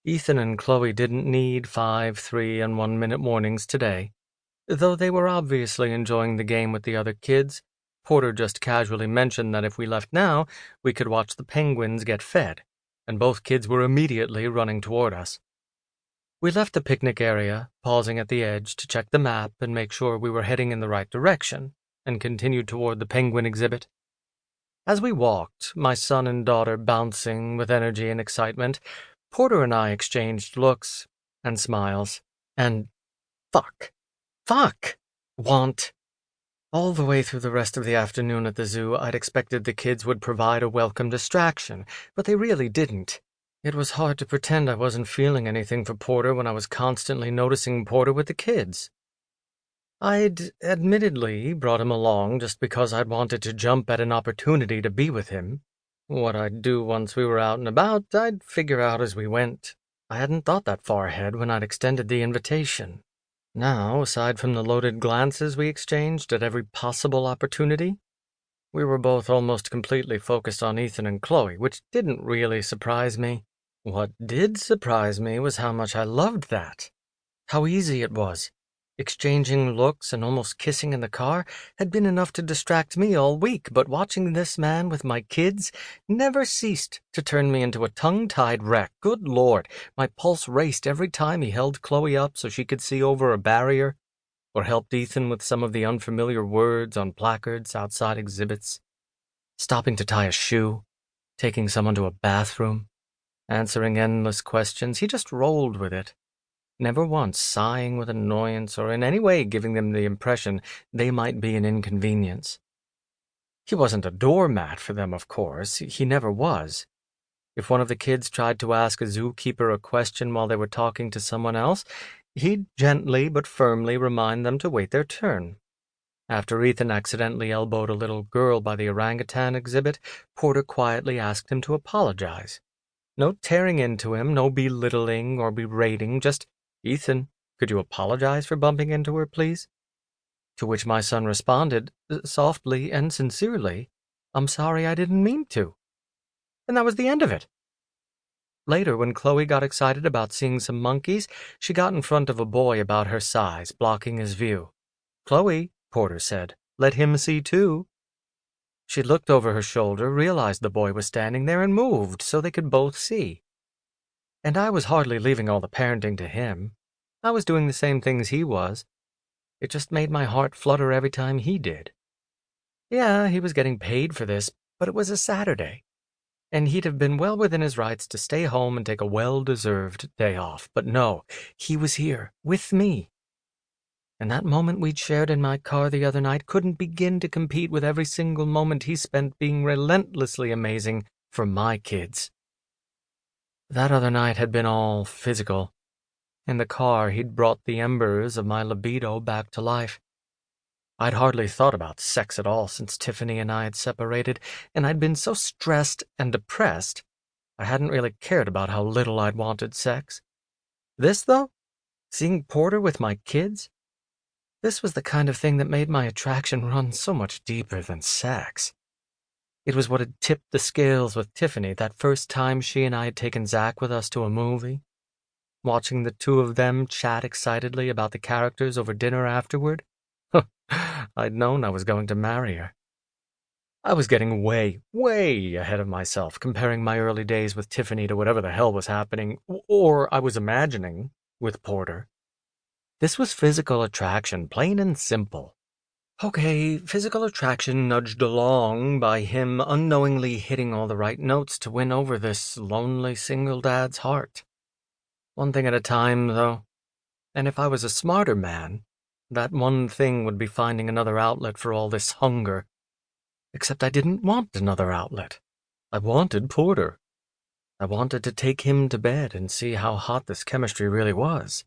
Ethan and Chloe didn't need 5, 3, and 1-minute warnings today. Though they were obviously enjoying the game with the other kids, Porter just casually mentioned that if we left now, we could watch the penguins get fed, and both kids were immediately running toward us. We left the picnic area, pausing at the edge to check the map and make sure we were heading in the right direction, and continued toward the penguin exhibit. As we walked, my son and daughter bouncing with energy and excitement, Porter and I exchanged looks and smiles, and fuck, want. All the way through the rest of the afternoon at the zoo, I'd expected the kids would provide a welcome distraction, but they really didn't. It was hard to pretend I wasn't feeling anything for Porter when I was constantly noticing Porter with the kids. I'd admittedly brought him along just because I'd wanted to jump at an opportunity to be with him. What I'd do once we were out and about, I'd figure out as we went. I hadn't thought that far ahead when I'd extended the invitation. Now, aside from the loaded glances we exchanged at every possible opportunity, we were both almost completely focused on Ethan and Chloe, which didn't really surprise me. What did surprise me was how much I loved that. How easy it was. Exchanging looks and almost kissing in the car had been enough to distract me all week, but watching this man with my kids never ceased to turn me into a tongue-tied wreck. Good Lord, my pulse raced every time he held Chloe up so she could see over a barrier, or helped Ethan with some of the unfamiliar words on placards outside exhibits, stopping to tie a shoe, taking someone to a bathroom, answering endless questions. He just rolled with it, never once sighing with annoyance or in any way giving them the impression they might be an inconvenience. He wasn't a doormat for them, of course. He never was. If one of the kids tried to ask a zookeeper a question while they were talking to someone else, he'd gently but firmly remind them to wait their turn. After Ethan accidentally elbowed a little girl by the orangutan exhibit, Porter quietly asked him to apologize. No tearing into him, no belittling or berating, just, "Ethan, could you apologize for bumping into her, please?" To which my son responded, softly and sincerely, "I'm sorry, I didn't mean to." And that was the end of it. Later, when Chloe got excited about seeing some monkeys, she got in front of a boy about her size, blocking his view. "Chloe," Porter said, "let him see too." She looked over her shoulder, realized the boy was standing there, and moved so they could both see. And I was hardly leaving all the parenting to him. I was doing the same things he was. It just made my heart flutter every time he did. Yeah, he was getting paid for this, but it was a Saturday, and he'd have been well within his rights to stay home and take a well-deserved day off. But no, he was here, with me. And that moment we'd shared in my car the other night couldn't begin to compete with every single moment he spent being relentlessly amazing for my kids. That other night had been all physical. In the car, he'd brought the embers of my libido back to life. I'd hardly thought about sex at all since Tiffany and I had separated, and I'd been so stressed and depressed, I hadn't really cared about how little I'd wanted sex. This, though, seeing Porter with my kids, this was the kind of thing that made my attraction run so much deeper than sex. It was what had tipped the scales with Tiffany that first time she and I had taken Zach with us to a movie. Watching the two of them chat excitedly about the characters over dinner afterward, I'd known I was going to marry her. I was getting way, way ahead of myself, comparing my early days with Tiffany to whatever the hell was happening, or I was imagining, with Porter. This was physical attraction, plain and simple. Okay, physical attraction nudged along by him unknowingly hitting all the right notes to win over this lonely single dad's heart. One thing at a time, though. And if I was a smarter man, that one thing would be finding another outlet for all this hunger. Except I didn't want another outlet. I wanted Porter. I wanted to take him to bed and see how hot this chemistry really was.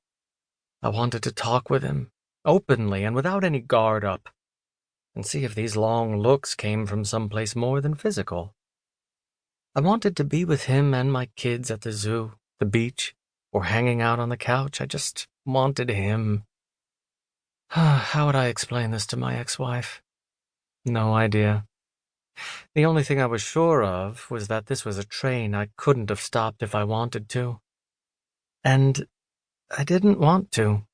I wanted to talk with him, openly and without any guard up, and see if these long looks came from someplace more than physical. I wanted to be with him and my kids at the zoo, the beach, or hanging out on the couch. I just wanted him. How would I explain this to my ex-wife? No idea. The only thing I was sure of was that this was a train I couldn't have stopped if I wanted to. And I didn't want to.